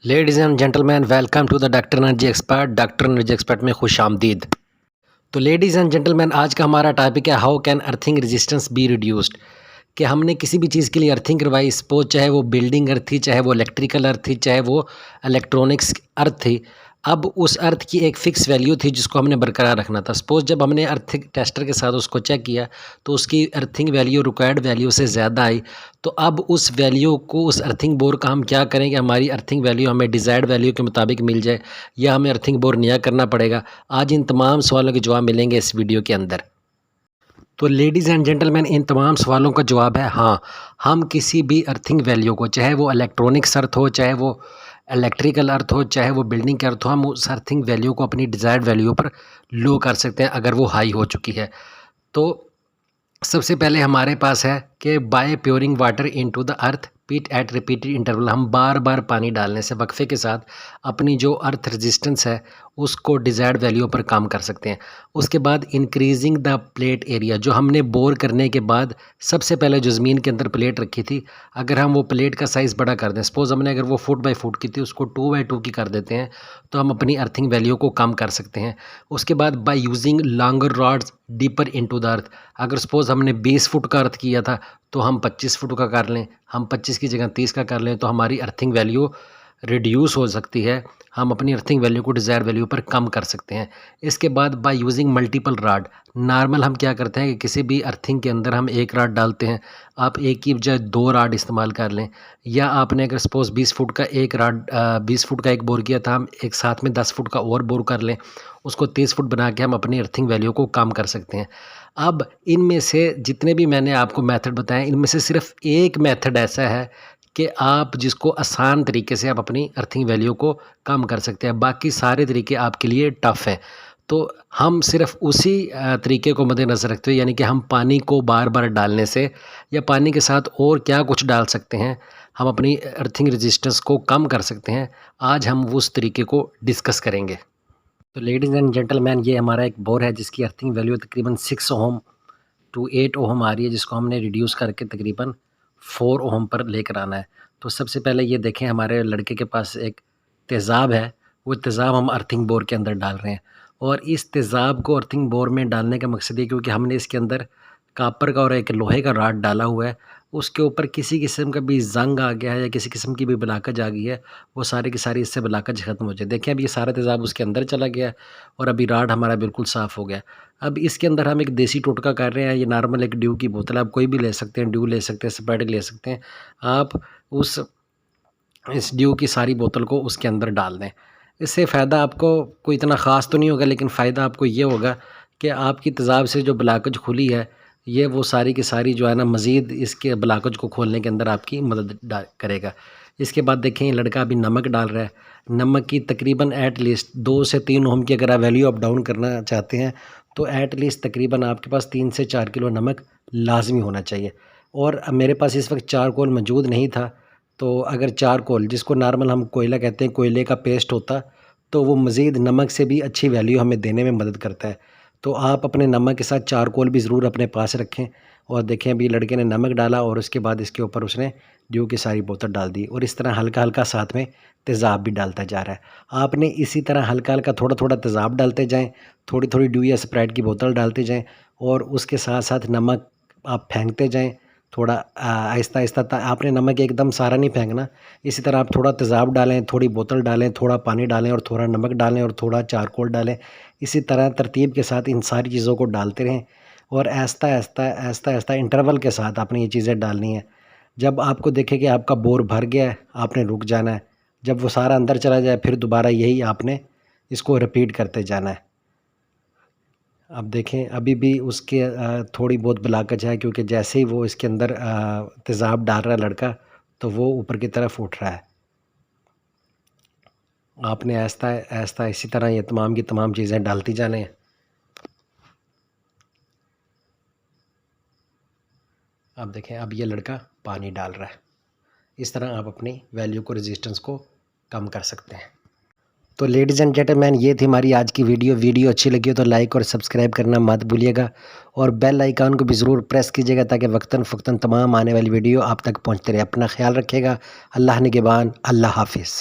Ladies and gentleman, welcome to the doctor energy expert. Doctor energy expert में खुश आमदीद। तो लेडीज़ एंड जेंटलमैन, आज का हमारा टॉपिक है how can earthing resistance be reduced. कि हमने किसी भी चीज़ के लिए अर्थिंग करवाई, सपोज चाहे वो बिल्डिंग अर्थ थी, चाहे वो इलेक्ट्रिकल अर्थ थी, चाहे वो इलेक्ट्रॉनिक्स अर्थ थी। अब उस अर्थ की एक फ़िक्स वैल्यू थी जिसको हमने बरकरार रखना था। सपोज जब हमने अर्थ टेस्टर के साथ उसको चेक किया तो उसकी अर्थिंग वैल्यू रिक्वायर्ड वैल्यू से ज़्यादा आई। तो अब उस वैल्यू को, उस अर्थिंग बोर का हम क्या करें कि हमारी अर्थिंग वैल्यू हमें डिज़ायर्ड वैल्यू के मुताबिक मिल जाए, या हमें अर्थिंग बोर नया करना पड़ेगा। आज इन तमाम सवालों के जवाब मिलेंगे इस वीडियो के अंदर। तो लेडीज़ एंड जेंटलमैन, इन तमाम सवालों का जवाब है हाँ। हम किसी भी अर्थिंग वैल्यू को, चाहे वो इलेक्ट्रॉनिक्स अर्थ हो, चाहे वो इलेक्ट्रिकल अर्थ हो, चाहे वो बिल्डिंग का अर्थ हो, हम उस अर्थिंग वैल्यू को अपनी डिज़ायर्ड वैल्यू पर लो कर सकते हैं अगर वो हाई हो चुकी है। तो सबसे पहले हमारे पास है कि by pouring water into the earth peat at repeated interval. हम बार बार पानी डालने से वक्फे के साथ अपनी जो अर्थ रेजिस्टेंस है उसको डिज़ायर्ड वैल्यू पर काम कर सकते हैं। उसके बाद इंक्रीजिंग द प्लेट एरिया, जो हमने बोर करने के बाद सबसे पहले जो ज़मीन के अंदर प्लेट रखी थी, अगर हम वो प्लेट का साइज़ बड़ा कर दें, सपोज़ हमने अगर वो फुट बाई फुट की थी उसको 2x2 की कर देते हैं, तो हम अपनी अर्थिंग वैल्यू को कम कर सकते हैं। उसके बाद by using longer rods deeper into the अर्थ, अगर सपोज़ हमने 20 फुट का अर्थ किया था तो हम 25 फुट का कर लें, हम 25 की जगह 30 का कर लें, तो हमारी अर्थिंग वैल्यू रिड्यूस हो सकती है। हम अपनी अर्थिंग वैल्यू को डिज़ायर वैल्यू पर कम कर सकते हैं। इसके बाद by using multiple rod, normal हम क्या करते हैं कि किसी भी अर्थिंग के अंदर हम एक राड डालते हैं, आप एक की बजाय 2 राड इस्तेमाल कर लें। या आपने अगर सपोज़ 20 फुट का एक राड 20 फुट का एक बोर किया था, हम एक साथ में 10 फुट का और बोर कर लें, उसको 30 फुट बना के हम अपनी अर्थिंग वैल्यू को कम कर सकते हैं। अब इनमें से जितने भी मैंने आपको मेथड बताए, इनमें से सिर्फ एक मेथड ऐसा है कि आप जिसको आसान तरीके से आप अपनी अर्थिंग वैल्यू को कम कर सकते हैं, बाकी सारे तरीके आपके लिए टफ़ हैं। तो हम सिर्फ उसी तरीके को मद्देनज़र रखते हुए, यानी कि हम पानी को बार बार डालने से या पानी के साथ और क्या कुछ डाल सकते हैं, हम अपनी अर्थिंग रेजिस्टेंस को कम कर सकते हैं। आज हम उस तरीके को डिस्कस करेंगे। तो लेडीज़ एंड जेंटलमैन, ये हमारा एक बोर है जिसकी अर्थिंग वैल्यू तकरीबन 6 ओम टू 8 ओम आ रही है, जिसको हमने रिड्यूस करके तकरीबन 4 ओम पर लेकर आना है। तो सबसे पहले ये देखें, हमारे लड़के के पास एक तेज़ाब है, वो तेज़ाब हम अर्थिंग बोर के अंदर डाल रहे हैं। और इस तेज़ाब को अर्थिंग बोर में डालने का मकसद ये, क्योंकि हमने इसके अंदर कापर का और एक लोहे का रॉड डाला हुआ है, उसके ऊपर किसी किस्म का भी ज़ंग आ गया है या किसी किस्म की भी ब्लाकज आ गई है, वो सारी की सारी इससे ब्लाकज ख़त्म हो जाए। देखें, अब ये सारा तेज़ाब उसके अंदर चला गया है और अभी रॉड हमारा बिल्कुल साफ़ हो गया। अब इसके अंदर हम एक देसी टोटका कर रहे हैं। ये नॉर्मल एक ड्यू की बोतल, आप कोई भी ले सकते हैं, ड्यू ले सकते हैं, स्प्राइट ले सकते हैं। आप उस इस ड्यू की सारी बोतल को उसके अंदर डाल दें। इससे फ़ायदा आपको कोई इतना ख़ास तो नहीं होगा, लेकिन फ़ायदा आपको ये होगा कि आपकी तेज़ाब से जो ब्लाकज खुली है, ये वो सारी की सारी जो है ना, मज़ीद इसके ब्लाकज को खोलने के अंदर आपकी मदद करेगा। इसके बाद देखें, ये लड़का अभी नमक डाल रहा है। नमक की तकरीबन एट लीस्ट 2 से 3 ओम की अगर आप वैल्यू अप डाउन करना चाहते हैं, तो एट लीस्ट तकरीबन आपके पास 3 से 4 किलो नमक लाजमी होना चाहिए। और अब मेरे पास इस वक्त चारकोल मौजूद नहीं था, तो अगर चारकोल, जिसको नॉर्मल हम कोयला कहते हैं, कोयले का पेस्ट होता, तो वो मज़ीद नमक से भी अच्छी वैल्यू हमें देने में मदद करता है। तो आप अपने नमक के साथ चारकोल भी ज़रूर अपने पास रखें। और देखें, अभी लड़के ने नमक डाला और उसके बाद इसके ऊपर उसने ड्यू की सारी बोतल डाल दी, और इस तरह हल्का हल्का साथ में तेज़ाब भी डालता जा रहा है। आपने इसी तरह हल्का हल्का थोड़ा थोड़ा तेज़ाब डालते जाएँ, थोड़ी थोड़ी ड्यू या स्प्राइट की बोतल डालते जाएँ, और उसके साथ साथ नमक आप फेंकते जाएँ थोड़ा आहिस्ता आहिस्ता। आपने नमक एकदम सारा नहीं फेंकना। इसी तरह आप थोड़ा तेज़ाब डालें, थोड़ी बोतल डालें, थोड़ा पानी डालें, और थोड़ा नमक डालें, और थोड़ा चारकोल डालें। इसी तरह तरतीब के साथ इन सारी चीज़ों को डालते रहें, और आहिस्ता आहिस्ता आहिस्ता आहिस्ता इंटरवल के साथ आपने ये चीज़ें डालनी है। जब आपको देखें कि आपका बोर भर गया है, आपने रुक जाना है। जब वो सारा अंदर चला जाए, फिर दोबारा यही आपने इसको रिपीट करते जाना है। अब देखें, अभी भी उसके थोड़ी बहुत ब्लाकज है, क्योंकि जैसे ही वो इसके अंदर तेज़ाब डाल रहा है लड़का, तो वो ऊपर की तरफ उठ रहा है। आपने आहिस्ता आहिस्ता इसी तरह ये तमाम की तमाम चीज़ें डालती जाने हैं। अब देखें, अब ये लड़का पानी डाल रहा है। इस तरह आप अपनी वैल्यू को, रेजिस्टेंस को कम कर सकते हैं। तो लेडीज़ एंड जेंटलमैन, ये थी हमारी आज की वीडियो अच्छी लगी हो तो लाइक और सब्सक्राइब करना मत भूलिएगा, और बेल आइकन को भी ज़रूर प्रेस कीजिएगा, ताकि वक्तन फ़क्तन तमाम आने वाली वीडियो आप तक पहुंचते रहे। अपना ख्याल रखिएगा। अल्लाह निगहबान। अल्लाह हाफिज़।